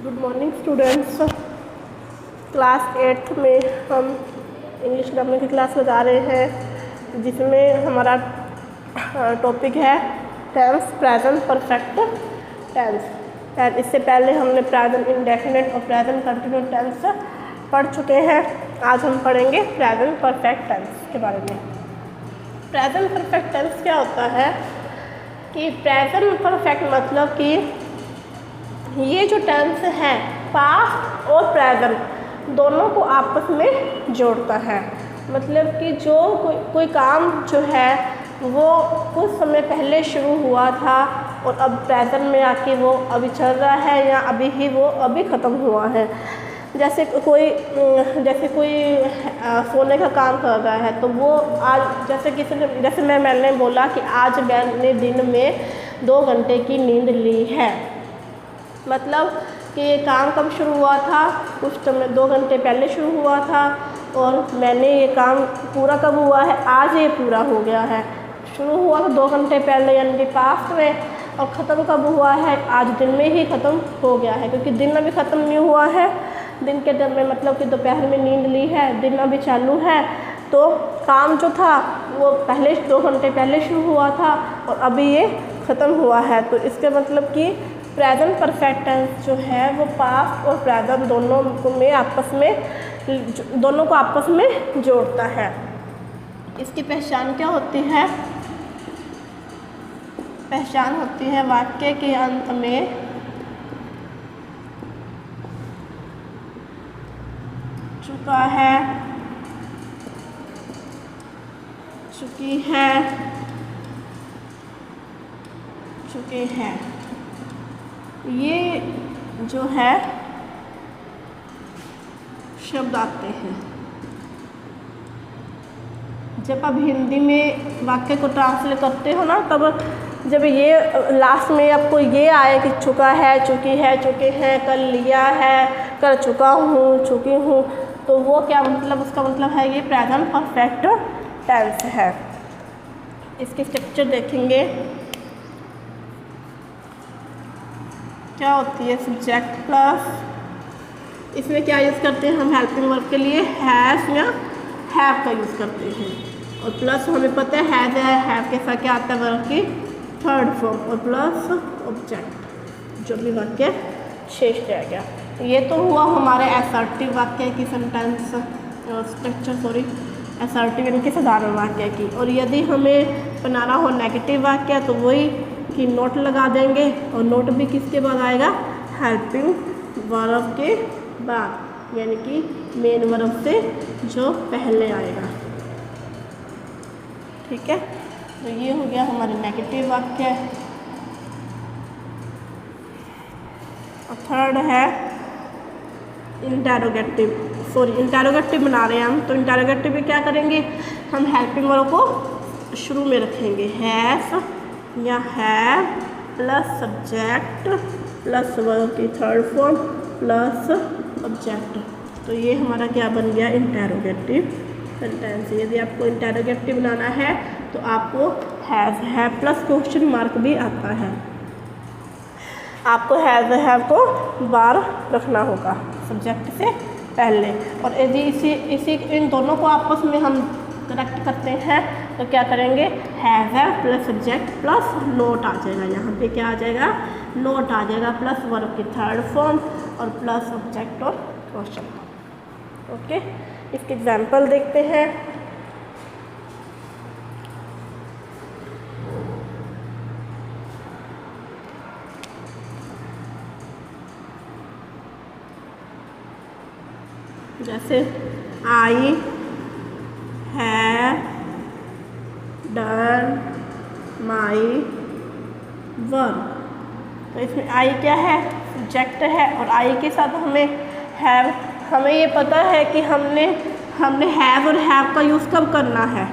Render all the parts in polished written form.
Good morning students. Class 8 में हम English grammar की क्लास लगा रहे हैं, जिसमें हमारा टॉपिक है टेंस, प्रेजेंट परफेक्ट टेंस। इससे पहले हमने प्रेजेंट इंडेफिनिट और प्रेजेंट कंटिन्यूस टेंस पढ़ चुके हैं। आज हम पढ़ेंगे प्रेजेंट परफेक्ट टेंस के बारे में। प्रेजेंट परफेक्ट टेंस क्या होता है कि प्रेजेंट परफेक्ट मतलब कि ये जो टेंस है पास्ट और प्रेजेंट दोनों को आपस में जोड़ता है। मतलब कि जो कोई काम जो है वो कुछ समय पहले शुरू हुआ था और अब प्रेजेंट में आके वो अभी चल रहा है या अभी ख़त्म हुआ है। जैसे कोई सोने का काम कर रहा है तो वो आज जैसे मैंने बोला कि आज मैंने दिन में 2 घंटे की नींद ली है। मतलब कि ये काम कब शुरू हुआ था, कुछ समय 2 घंटे पहले शुरू हुआ था और मैंने ये काम पूरा कब हुआ है, आज ये पूरा हो गया है। शुरू हुआ था 2 घंटे पहले यानी कि पास्ट में, और ख़त्म कब हुआ है, आज दिन में ही ख़त्म हो गया है। क्योंकि दिन अभी ख़त्म नहीं हुआ है, दिन के टाइम में मतलब कि दोपहर में नींद ली है, दिन अभी चालू है, तो काम जो था वो 2 घंटे पहले शुरू हुआ था और अभी ये ख़त्म हुआ है। तो इसके मतलब कि प्रेजेंट परफेक्ट टेंस जो है वो पास्ट और प्रेजेंट दोनों को आपस में जोड़ता है। इसकी पहचान क्या होती है? पहचान होती है वाक्य के अंत में चुका है, चुकी है, चुके हैं। ये जो है शब्द आते हैं जब आप हिंदी में वाक्य को ट्रांसलेट करते हो ना, तब जब ये लास्ट में आपको ये आए कि चुका है, चुकी है, चुके हैं, कर लिया है, कर चुका हूँ, चुकी हूँ, तो वो क्या मतलब, उसका मतलब है ये प्रेजेंट परफेक्ट टेंस है। इसके स्ट्रक्चर देखेंगे क्या होती है। सब्जेक्ट प्लस, इसमें क्या यूज़ करते हैं हम हेल्पिंग वर्ब के लिए, हैज़ या हैव का यूज़ करते हैं। और प्लस हमें पता है हैज़ है, हैव के साथ क्या आता है, वर्ब की थर्ड फॉर्म, और प्लस ऑब्जेक्ट जो भी वाक्य शेष रह गया। ये तो हुआ हमारे असर्टिव वाक्य की सेंटेंस स्ट्रक्चर, असर्टिव यानी कि साधारण वाक्य की। और यदि हमें बनाना हो नेगेटिव वाक्य तो वही कि नोट लगा देंगे, और नोट भी किसके बाद आएगा, हेल्पिंग वर्ब के बाद, यानी कि मेन वर्ब से जो पहले आएगा। ठीक है, तो ये हो गया हमारे नेगेटिव वाक्य। और थर्ड है इंटेरोगेटिव बना रहे हैं हम, तो इंटेरोगेटिव में क्या करेंगे, हम हेल्पिंग वर्ब को शुरू में रखेंगे, हैव या have plus subject plus verb की थर्ड फॉर्म प्लस ऑब्जेक्ट। तो ये हमारा क्या बन गया, इंटेरोगेटिव सेंटेंस। यदि आपको इंटेरोगेटिव बनाना है तो आपको हैव प्लस क्वेश्चन मार्क भी आता है। आपको हैव को बार रखना होगा सब्जेक्ट से पहले। और यदि इन दोनों को आपस में हम कनेक्ट करते हैं तो क्या करेंगे, have plus subject plus not आ जाएगा। यहाँ पे क्या आ जाएगा, नोट आ जाएगा, प्लस वर्ब की थर्ड फॉर्म और प्लस ऑब्जेक्ट और क्वेश्चन। ओके, इसके एग्जाम्पल देखते हैं। जैसे I have done my work, तो इसमें आई क्या है, सब्जेक्ट है, और आई के साथ हमें ये पता है कि हमने हैव और हैव का यूज़ कब करना है।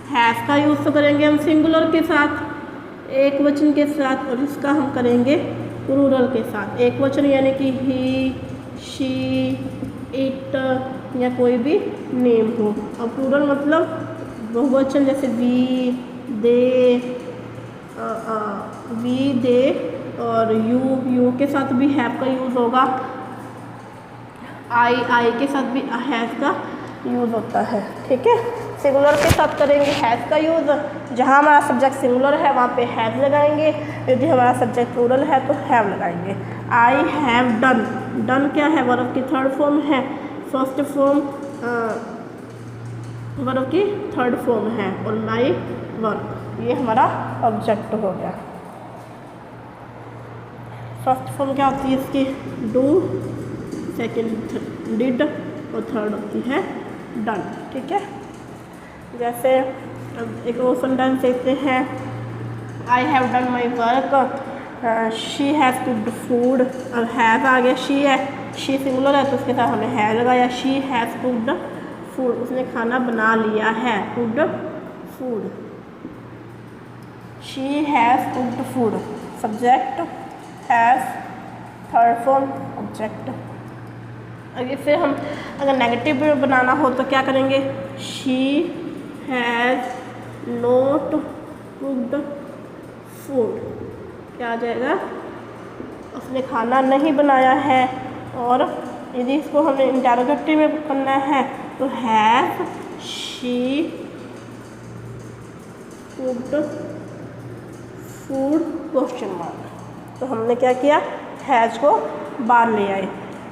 हैव का यूज़ तो करेंगे हम सिंगुलर के साथ, एक वचन के साथ, और इसका हम करेंगे प्लूरल के साथ। एक वचन यानी कि ही, शी, इट या कोई भी नेम हो, और प्लूरल मतलब बहुवचन जैसे वी, दे, और यू के साथ भी हैव का यूज़ होगा, आई के साथ भी हैज़ का यूज़ होता है। ठीक है, सिंगुलर के साथ करेंगे हैज़ का यूज़, जहाँ हमारा सब्जेक्ट सिंगुलर है वहाँ पे हैज़ लगाएंगे, यदि हमारा सब्जेक्ट प्लूरल है तो हैव लगाएंगे। आई हैव डन, डन क्या है, वर्ब की थर्ड फॉर्म है, फर्स्ट फॉर्म वर्ब की थर्ड फॉर्म है, और माई वर्ब ये हमारा ऑब्जेक्ट हो गया। फर्स्ट फॉर्म क्या होती है इसकी, डू, सेकेंड डिड, और थर्ड होती है डन। ठीक है, जैसे अब एक और सेंटेंस देखते हैं, आई have done my work, she has cooked food, अब हैज़ आ गया, शी है, शी सिंगुलर है तो उसके साथ हमने है लगाया, शी हैज़ कुक्ड फूड, उसने खाना बना लिया है, cooked food, she has cooked food, subject has, third form object. इसे हम अगर नेगेटिव बनाना हो तो क्या करेंगे, she has not cooked food, क्या आ जाएगा, उसने खाना नहीं बनाया है। और यदि इसको हमें इंटरोगेटिव में करना है तो have she cooked food question mark, तो हमने क्या किया, हैज़ को बाहर ले आए।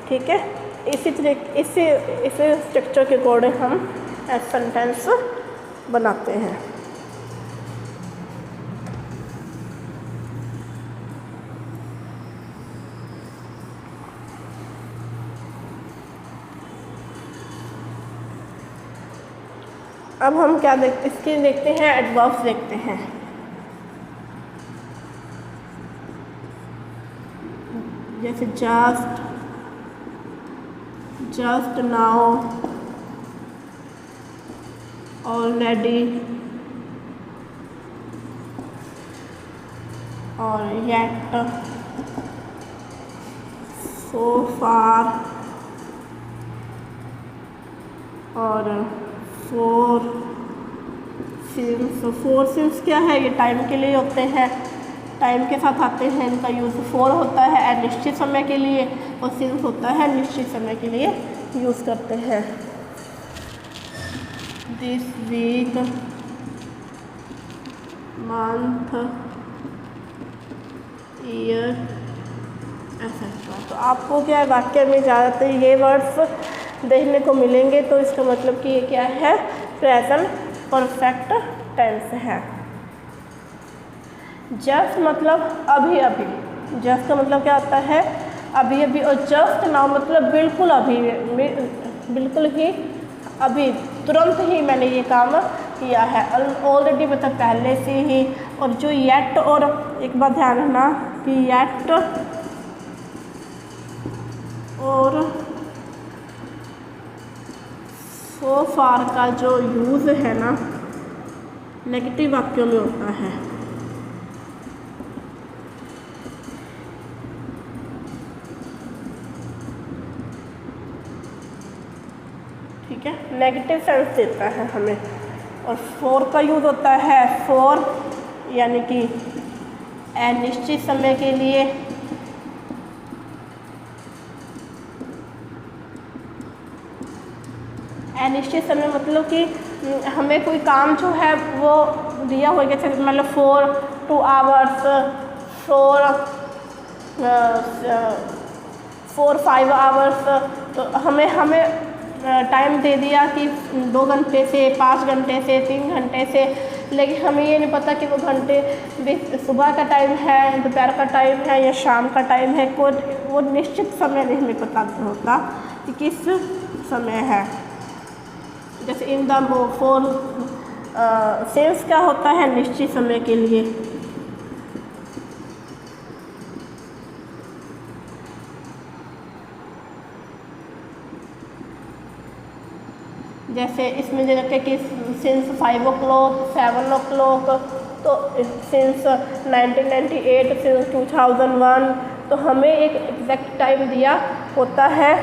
ठीक है, इसी तरीके इसी स्ट्रक्चर के अकॉर्डिंग हम सेंटेंस बनाते हैं। अब हम क्या इसके देखते हैं, एडवर्ब्स देखते हैं। जैसे जस्ट, जस्ट नाउ, ऑलरेडी, और येट, सो फार, और फोर सिंस। फोर सिंस क्या है, ये टाइम के लिए होते हैं, टाइम के साथ आते हैं, इनका यूज़ फोर होता है अनिश्चित समय के लिए, और सिंस होता है निश्चित समय के लिए यूज़ करते हैं। This week, month, year, etcetera. तो आपको क्या वाक्य में ज़्यादातर ये वर्ड्स देखने को मिलेंगे, तो इसका मतलब कि ये क्या है, प्रेजेंट परफेक्ट टेंस है। जस्ट मतलब अभी अभी, जस्ट का मतलब क्या होता है, अभी अभी, और जस्ट नाउ मतलब बिल्कुल अभी, बिल्कुल ही अभी, तुरंत ही मैंने ये काम किया है, ऑलरेडी मतलब पहले से ही। और जो येट, और एक बात ध्यान रखना कि येट और सो फार का जो यूज़ है ना, नेगेटिव वाक्यों में होता है। ठीक है, नेगेटिव सेंस देता है हमें। और फॉर का यूज़ होता है, फॉर यानी कि अनिश्चित समय के लिए, अनिश्चित समय मतलब कि हमें कोई काम जो है वो दिया हो, जैसे मतलब 4 2 आवर्स, 4 5 आवर्स, तो हमें टाइम दे दिया कि 2 घंटे से, 5 घंटे से, 3 घंटे से, लेकिन हमें ये नहीं पता कि वो घंटे सुबह का टाइम है, दोपहर का टाइम है, या शाम का टाइम है। वो निश्चित समय नहीं हमें पता होता कि किस समय है। जैसे इन द फॉर सेंस क्या होता है, निश्चित समय के लिए। जैसे इसमें जो रखे कि सिंस 5 o'clock, 7 o'clock, तो सिंस 1998, सिंस 2001, तो हमें एक एग्जैक्ट टाइम दिया होता है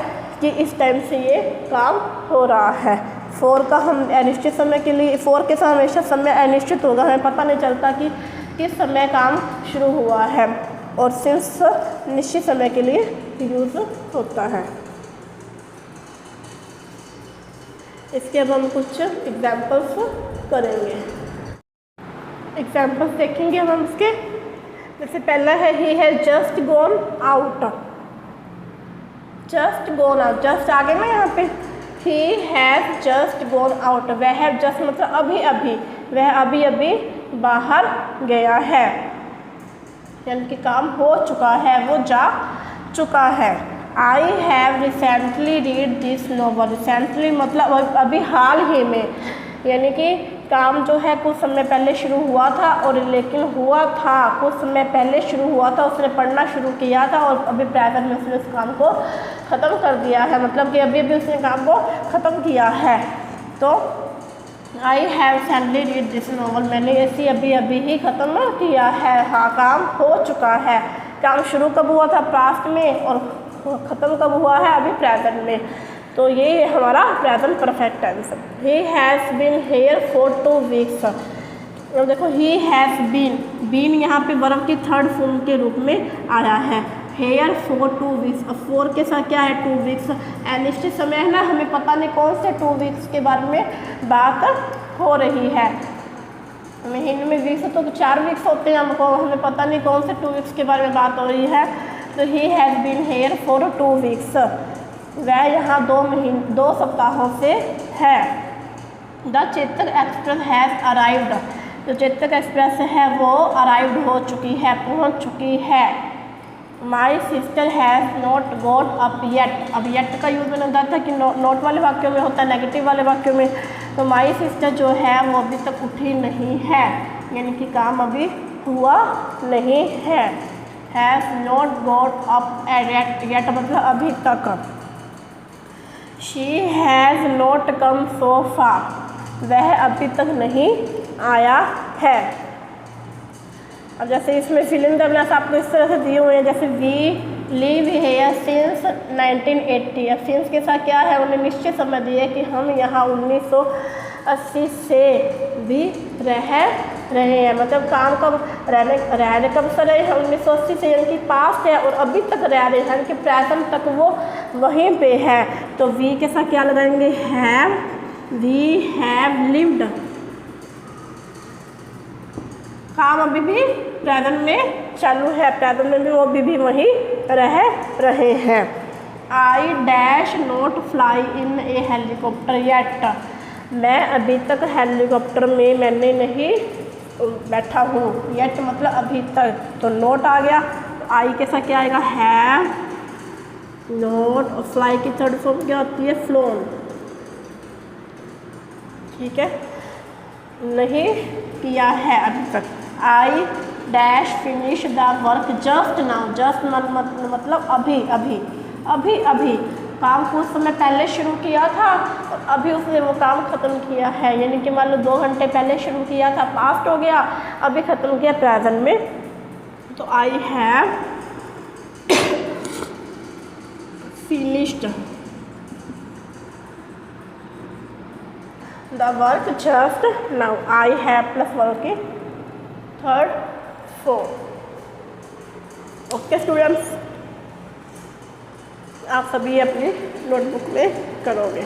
कि इस टाइम से ये काम हो रहा है। 4 का हम अनिश्चित समय के लिए, 4 के साथ हमेशा समय अनिश्चित होगा, हमें पता नहीं चलता कि किस समय काम शुरू हुआ है। और सिंस निश्चित समय के लिए यूज़ होता है। इसके अब हम कुछ एग्जाम्पल्स करेंगे। एग्जाम्पल्स देखेंगे हम इसके। जैसे पहला है he has just gone out. Just gone out, just आगे ना यहाँ पे he has just gone out. वह हैव जस्ट मतलब अभी अभी, वह अभी अभी बाहर गया है, यानी कि काम हो चुका है, वो जा चुका है। I have recently read this novel. Recently मतलब अभी हाल ही में, यानी कि काम जो है कुछ समय पहले शुरू हुआ था, और लेकिन हुआ था कुछ समय पहले शुरू हुआ था, उसने पढ़ना शुरू किया था और अभी प्रेजेंट में उसने उस काम को ख़त्म कर दिया है, मतलब कि अभी अभी उसने काम को ख़त्म किया है। तो I have recently read this novel, मैंने इसे अभी अभी ही ख़त्म किया है। हाँ, काम हो चुका है। काम शुरू कब हुआ था? पास्ट में, और ख़त्म कब हुआ है? अभी प्रेजेंट में। तो ये हमारा present perfect tense. He has been here for 2 weeks. और देखो ही हैज़ बीन यहाँ पे वर्ब की थर्ड फॉर्म के रूप में आया है। हेयर फॉर 2 वीक्स, अब 4 के साथ क्या है? 2 वीक्स। अनिश्चित समय है ना, हमें पता नहीं कौन से 2 वीक्स के बारे में बात हो रही है। महीने में वीक्स तो 4 वीक्स होते हैं, हमको हमें पता नहीं कौन से 2 वीक्स के बारे में बात हो रही है। तो he has been here for 2 weeks, वह यहाँ 2 सप्ताहों से है। The Chetak Express has arrived, जो चेतक एक्सप्रेस है वो अराइव्ड हो चुकी है, पहुँच चुकी है। My sister has not got up yet. अब येट का यूज़ मैंने बताया था कि नॉट वाले वाक्यों में होता है, नेगेटिव वाले वाक्यों में। तो माई सिस्टर जो है वो अभी तक उठी नहीं है, यानी कि काम अभी हुआ नहीं है। Has not got up yet मतलब अभी तक। शी हैज़ नॉट कम सो फार, वह अभी तक नहीं आया है। अब जैसे इसमें फिलिंग द ब्लैंक्स आपको इस तरह से दिए हुए हैं, जैसे वी लिव हेयर सिंस 1980। अब सिंस के साथ क्या है? उन्हें निश्चित समय दिए कि हम यहाँ 1980 से भी रह रहे हैं, मतलब काम कब रहने कब से रहे हैं? 1980 से, यानी कि पास्ट है और अभी तक रह रहे हैं, यानी कि प्रेजेंट तक वो वहीं पे है। तो वी के साथ क्या लगाएंगे? Have, we have lived. काम अभी भी प्रेजेंट में चालू है, प्रेजेंट में भी वो अभी भी वहीं रह रहे हैं। I dash not fly in A helicopter yet, मैं अभी तक हेलीकॉप्टर में मैंने नहीं बैठा हूँ। येट मतलब अभी तक, तो नोट आ गया। तो आई के साथ क्या आएगा? हैव नोट, और फ्लाई की थर्ड फॉर्म क्या होती है? फ्लोन। ठीक है, नहीं किया है अभी तक। I dash finish the work just now, just मतलब अभी अभी, अभी अभी काम कुछ समय पहले शुरू किया था और अभी उसने वो काम ख़त्म किया है, यानी कि मान लो 2 घंटे पहले शुरू किया था, पास्ट हो गया, अभी ख़त्म किया प्रेजेंट में। तो I have finished the work just now. I have plus work की थर्ड फॉर्म। ओके स्टूडेंट्स, आप सभी अपनी नोटबुक में करोगे।